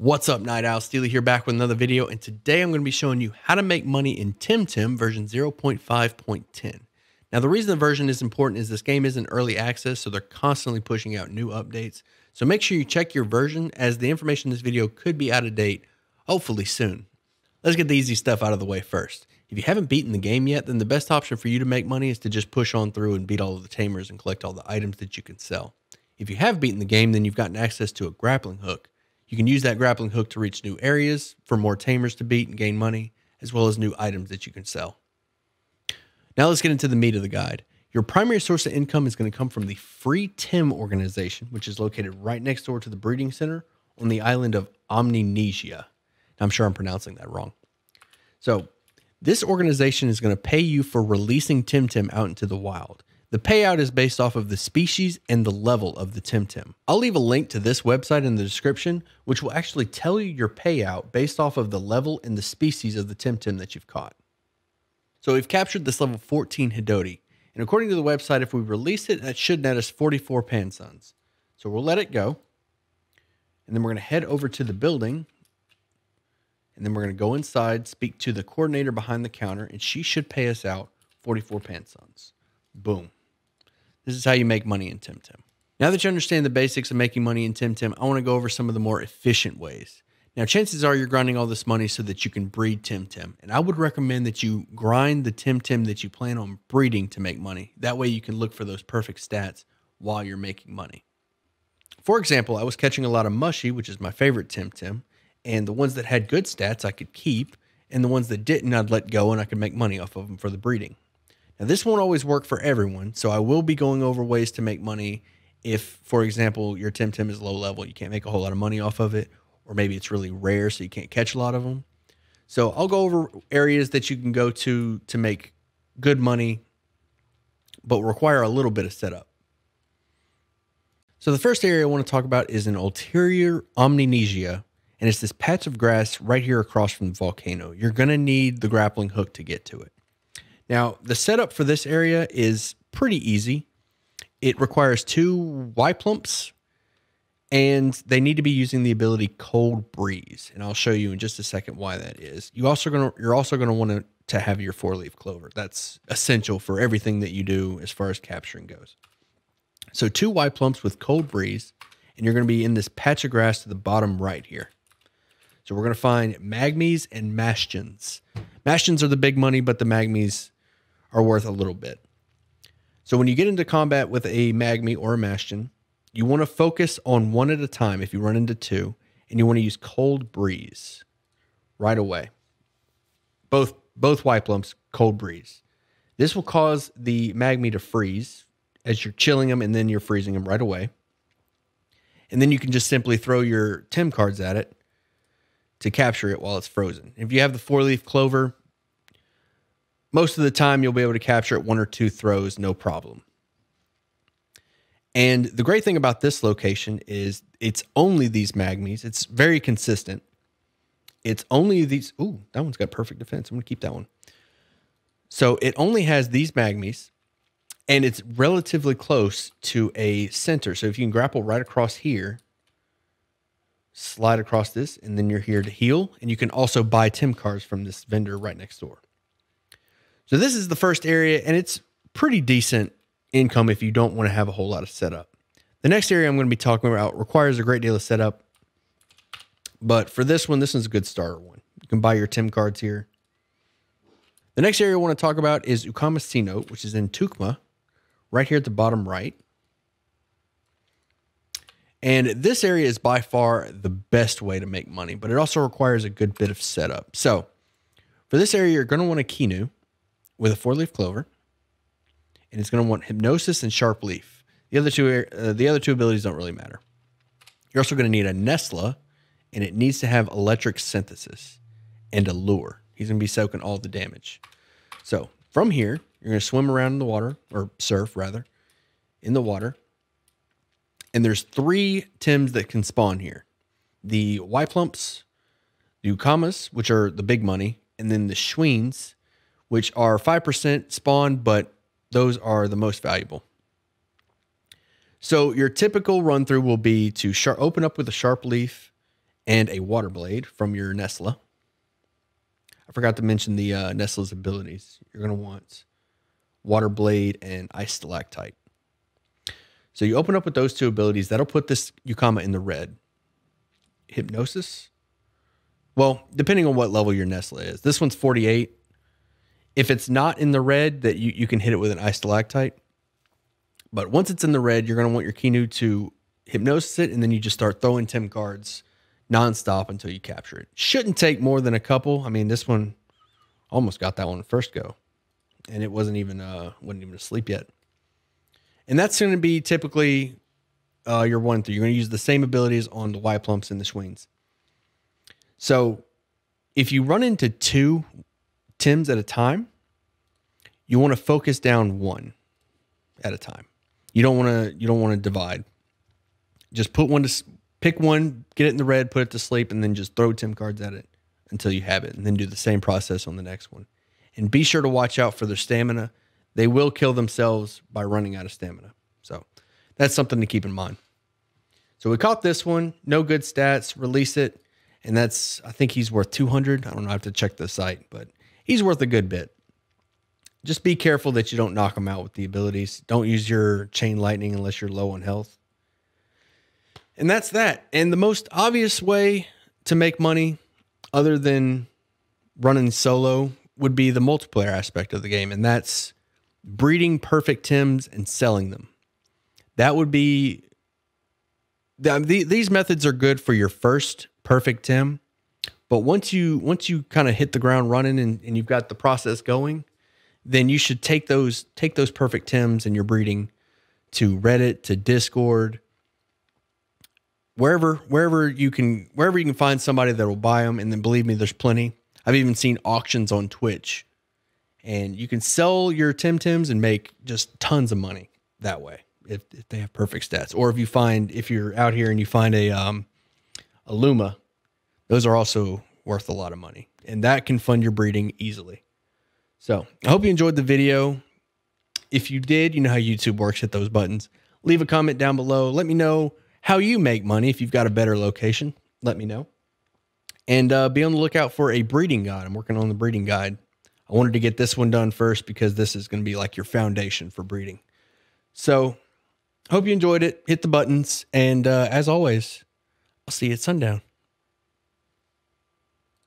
What's up, Night Owl? Steely here, back with another video, and today I'm going to be showing you how to make money in Temtem version 0.5.10. Now, the reason the version is important is this game is in early access, so they're constantly pushing out new updates. So make sure you check your version, as the information in this video could be out of date, hopefully soon. Let's get the easy stuff out of the way first. If you haven't beaten the game yet, then the best option for you to make money is to just push on through and beat all of the tamers and collect all the items that you can sell. If you have beaten the game, then you've gotten access to a grappling hook. You can use that grappling hook to reach new areas, for more tamers to beat and gain money, as well as new items that you can sell. Now let's get into the meat of the guide. Your primary source of income is going to come from the FreeTem Organization, which is located right next door to the breeding center on the island of Omninesia. I'm sure I'm pronouncing that wrong. So this organization is going to pay you for releasing Temtem out into the wild. The payout is based off of the species and the level of the Temtem. I'll leave a link to this website in the description, which will actually tell you your payout based off of the level and the species of the Temtem that you've caught. So we've captured this level 14 Hidoti, and according to the website, if we release it, that should net us 44 pansuns. So we'll let it go, and then we're going to head over to the building, and then we're going to go inside, speak to the coordinator behind the counter, and she should pay us out 44 pansuns. Boom. This is how you make money in Temtem. Now that you understand the basics of making money in Temtem, I want to go over some of the more efficient ways. Now, chances are you're grinding all this money so that you can breed Temtem, and I would recommend that you grind the Temtem that you plan on breeding to make money. That way you can look for those perfect stats while you're making money. For example, I was catching a lot of mushy, which is my favorite Temtem, and the ones that had good stats I could keep, and the ones that didn't I'd let go and I could make money off of them for the breeding. Now, this won't always work for everyone, so I will be going over ways to make money if, for example, your Temtem is low level, you can't make a whole lot of money off of it, or maybe it's really rare, so you can't catch a lot of them. So I'll go over areas that you can go to make good money, but require a little bit of setup. So the first area I want to talk about is in ulterior Omninesia, and it's this patch of grass right here across from the volcano. You're going to need the grappling hook to get to it. Now, the setup for this area is pretty easy. It requires 2 Y-plumps, and they need to be using the ability Cold Breeze, and I'll show you in just a second why that is. You're also going to want to have your 4-leaf clover. That's essential for everything that you do as far as capturing goes. So 2 Y-plumps with Cold Breeze, and you're going to be in this patch of grass to the bottom right here. So we're going to find magmies and mashtions. Mashtions are the big money, but the magmies are worth a little bit. So when you get into combat with a magmy or a mashton, you want to focus on 1 at a time if you run into 2, and you want to use Cold Breeze right away. Both Y-plumps, Cold Breeze. This will cause the magmy to freeze as you're chilling them, and then you're freezing them right away. And then you can just simply throw your Tem cards at it to capture it while it's frozen. If you have the 4-leaf clover, most of the time you'll be able to capture it 1 or 2 throws, no problem. And the great thing about this location is it's only these magmies. It's very consistent. It's only these. Ooh, that one's got perfect defense. I'm going to keep that one. So it only has these magmies, and it's relatively close to a center. So if you can grapple right across here, slide across this, and then you're here to heal. And you can also buy Tem cards from this vendor right next door. So this is the first area, and it's pretty decent income if you don't want to have a whole lot of setup. The next area I'm going to be talking about requires a great deal of setup, but for this one's a good starter one. You can buy your Tem cards here. The next area I want to talk about is Ukamasino, which is in Tukma, right here at the bottom right. And this area is by far the best way to make money, but it also requires a good bit of setup. So for this area, you're going to want a Kinu with a 4-leaf clover, and it's going to want Hypnosis and Sharp Leaf. The other two abilities don't really matter. You're also going to need a Nestla, and it needs to have Electric Synthesis and a Lure. He's going to be soaking all the damage. So from here, you're going to swim around in the water, or surf rather, in the water. And there's 3 Tems that can spawn here. The Y-plumps, the Ukamas, which are the big money, and then the Schweens, which are 5% spawn, but those are the most valuable. So your typical run through will be to open up with a Sharp Leaf and a water blade from your Nestle. I forgot to mention the Nestle's abilities. You're going to want water blade and ice stalactite. So you open up with those two abilities. That'll put this Yukama in the red. Hypnosis? Well, depending on what level your Nestle is. This one's 48. If it's not in the red, that you can hit it with an ice stalactite. But once it's in the red, you're going to want your Kinu to hypnosis it, and then you just start throwing Tim cards nonstop until you capture it. Shouldn't take more than a couple. I mean, this one almost got that one first go, and it wasn't even asleep yet. And that's going to be typically your 1 through. You're going to use the same abilities on the Y plumps and the swings. So if you run into 2 Tims at a time, you want to focus down 1 at a time. You don't want to divide. Just pick one, get it in the red, put it to sleep, and then just throw Tim cards at it until you have it, and then do the same process on the next one. And be sure to watch out for their stamina. They will kill themselves by running out of stamina. So that's something to keep in mind. So we caught this one, no good stats, release it, and I think he's worth 200. I don't know, I have to check the site, but he's worth a good bit. Just be careful that you don't knock him out with the abilities. Don't use your chain lightning unless you're low on health. And that's that. And the most obvious way to make money, other than running solo, would be the multiplayer aspect of the game. And that's breeding perfect Tims and selling them. That would be... These methods are good for your first perfect Tim. But once you kind of hit the ground running and you've got the process going, then you should take those perfect Tims and your breeding to Reddit, to Discord, wherever you can find somebody that will buy them. And then believe me, there's plenty. I've even seen auctions on Twitch, and you can sell your Tims and make just tons of money that way if they have perfect stats. Or if you're out here and you find a Luma, those are also worth a lot of money, and that can fund your breeding easily. So I hope you enjoyed the video. If you did, you know how YouTube works. Hit those buttons. Leave a comment down below. Let me know how you make money. If you've got a better location, let me know. And be on the lookout for a breeding guide. I'm working on the breeding guide. I wanted to get this one done first because this is going to be like your foundation for breeding. So hope you enjoyed it. Hit the buttons. And as always, I'll see you at sundown.